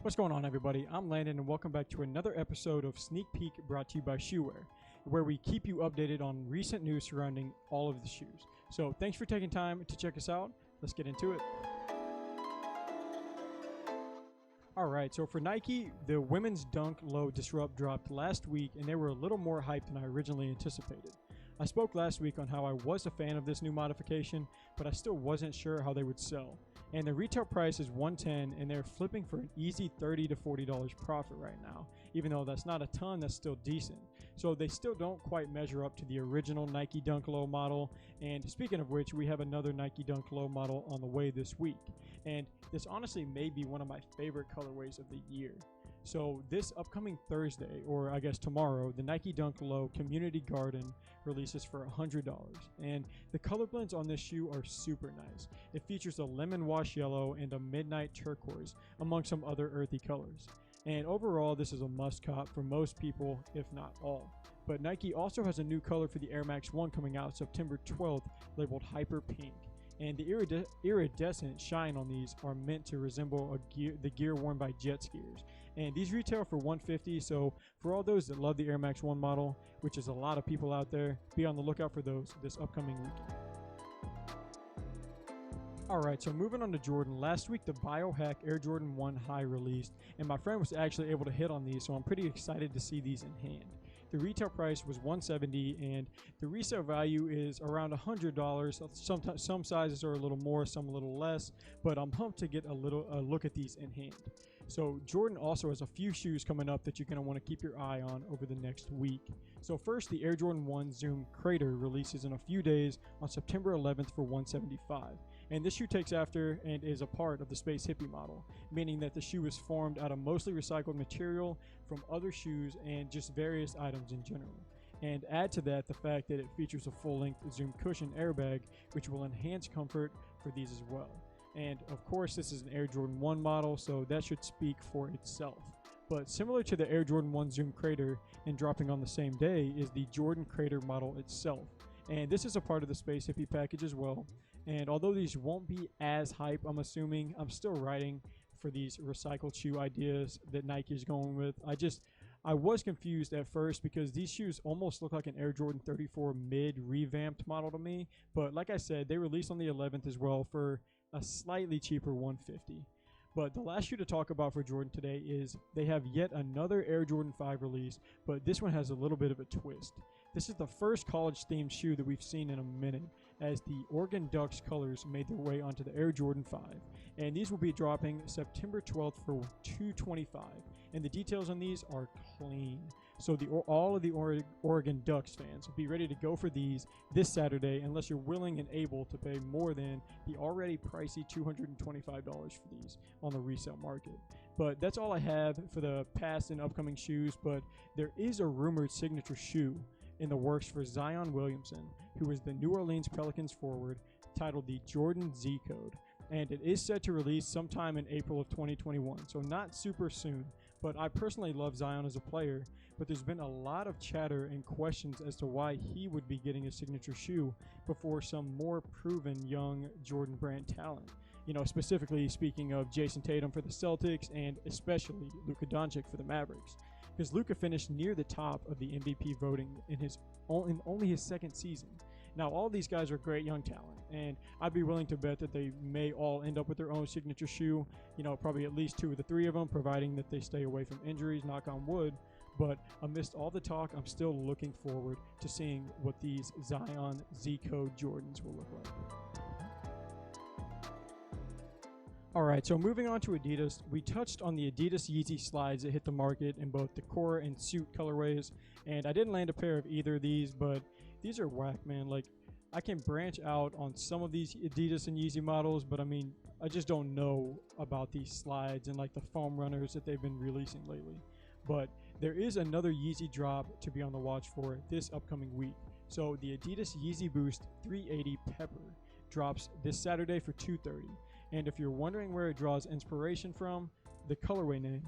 What's going on, everybody? I'm Landon, and welcome back to another episode of Sneak Peek brought to you by Shoewear, where we keep you updated on recent news surrounding all of the shoes. So thanks for taking time to check us out. Let's get into it. Alright, so for Nike, the women's Dunk Low Disrupt dropped last week, and they were a little more hyped than I originally anticipated. I spoke last week on how I was a fan of this new modification, but I still wasn't sure how they would sell. And the retail price is $110, and they're flipping for an easy $30 to $40 profit right now. Even though that's not a ton, that's still decent. So they still don't quite measure up to the original Nike Dunk Low model. And speaking of which, we have another Nike Dunk Low model on the way this week. And this honestly may be one of my favorite colorways of the year. So this upcoming Thursday, or I guess tomorrow, the Nike Dunk Low Community Garden releases for $100. And the color blends on this shoe are super nice. It features a lemon wash yellow and a midnight turquoise, among some other earthy colors. And overall, this is a must cop for most people, if not all. But Nike also has a new color for the Air Max 1 coming out September 12th, labeled Hyper Pink. And the iridescent shine on these are meant to resemble the gear worn by jet skiers. And these retail for $150, so for all those that love the Air Max 1 model, which is a lot of people out there, be on the lookout for those this upcoming weekend. Alright, so moving on to Jordan. Last week, the Biohack Air Jordan 1 High released, and my friend was actually able to hit on these, so I'm pretty excited to see these in hand. The retail price was $170, and the resale value is around $100. Some sizes are a little more, some a little less, but I'm pumped to get a look at these in hand. So Jordan also has a few shoes coming up that you're going to want to keep your eye on over the next week. So first, the Air Jordan 1 Zoom Crater releases in a few days on September 11th for $175. And this shoe takes after and is a part of the Space Hippie model, meaning that the shoe is formed out of mostly recycled material from other shoes and just various items in general. And add to that the fact that it features a full-length Zoom cushion airbag, which will enhance comfort for these as well. And of course, this is an Air Jordan 1 model, so that should speak for itself. But similar to the Air Jordan 1 Zoom Crater and dropping on the same day is the Jordan Crater model itself. And this is a part of the Space Hippie package as well. And although these won't be as hype, I'm assuming, I'm still writing for these recycled shoe ideas that Nike is going with. I was confused at first because these shoes almost look like an Air Jordan 34 mid revamped model to me. But like I said, they released on the 11th as well for a slightly cheaper $150. But the last shoe to talk about for Jordan today is they have yet another Air Jordan 5 release, but this one has a little bit of a twist. This is the first college-themed shoe that we've seen in a minute, as the Oregon Ducks colors made their way onto the Air Jordan 5. And these will be dropping September 12th for $225. And the details on these are clean. So all of the Oregon Ducks fans, be ready to go for these this Saturday, unless you're willing and able to pay more than the already pricey $225 for these on the resale market. But that's all I have for the past and upcoming shoes, but there is a rumored signature shoe in the works for Zion Williamson, who is the New Orleans Pelicans forward, titled the Jordan Z Code. And it is set to release sometime in April of 2021, so not super soon. But I personally love Zion as a player, but there's been a lot of chatter and questions as to why he would be getting a signature shoe before some more proven young Jordan brand talent. You know, specifically speaking of Jason Tatum for the Celtics and especially Luka Doncic for the Mavericks. Because Luka finished near the top of the MVP voting in only his second season. Now, all these guys are great young talent, and I'd be willing to bet that they may all end up with their own signature shoe, you know, probably at least 2 of the 3 of them, providing that they stay away from injuries, knock on wood. But amidst all the talk, I'm still looking forward to seeing what these Zion Z-Code Jordans will look like. Alright, so moving on to Adidas, we touched on the Adidas Yeezy slides that hit the market in both the Core and Soot colorways, and I didn't land a pair of either of these, but these are whack, man. Like, I can branch out on some of these Adidas and Yeezy models, but I mean, I just don't know about these slides and like the foam runners that they've been releasing lately. But there is another Yeezy drop to be on the watch for this upcoming week. So the Adidas Yeezy Boost 380 Pepper drops this Saturday for $230. And if you're wondering where it draws inspiration from, the colorway name,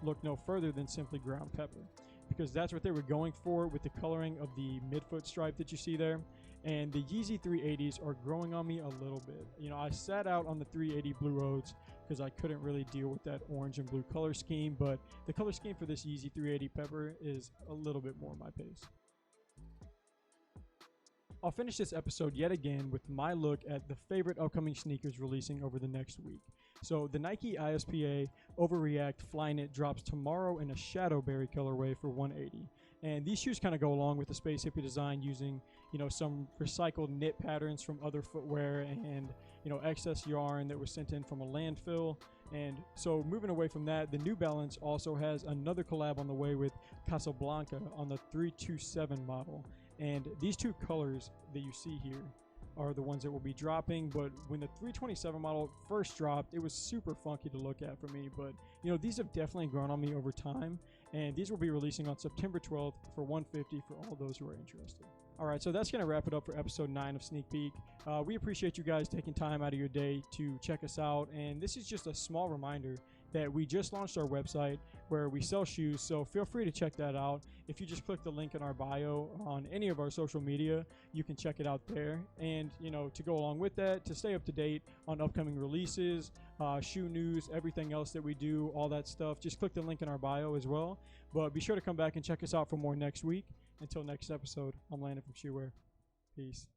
look no further than simply ground pepper, because that's what they were going for with the coloring of the midfoot stripe that you see there. And the Yeezy 380s are growing on me a little bit. You know, I sat out on the 380 Blue Roads because I couldn't really deal with that orange and blue color scheme, but the color scheme for this Yeezy 380 Pepper is a little bit more my pace. I'll finish this episode yet again with my look at the favorite upcoming sneakers releasing over the next week. So the Nike ISPA OverReact Flyknit drops tomorrow in a Shadowberry colorway for $180. And these shoes kind of go along with the Space Hippie design, using, some recycled knit patterns from other footwear and, excess yarn that was sent in from a landfill. And so moving away from that, the New Balance also has another collab on the way with Casablanca on the 327 model. And these two colors that you see here are the ones that will be dropping. But when the 327 model first dropped, it was super funky to look at for me. But, these have definitely grown on me over time. And these will be releasing on September 12th for $150 for all those who are interested. All right, so that's going to wrap it up for episode 9 of Sneak Peek. We appreciate you guys taking time out of your day to check us out. And this is just a small reminder that we just launched our website where we sell shoes, so feel free to check that out. If you just click the link in our bio on any of our social media, you can check it out there. And, to go along with that, to stay up to date on upcoming releases, shoe news, everything else that we do, all that stuff, just click the link in our bio as well. But be sure to come back and check us out for more next week. Until next episode, I'm Landon from Shoewear. Peace.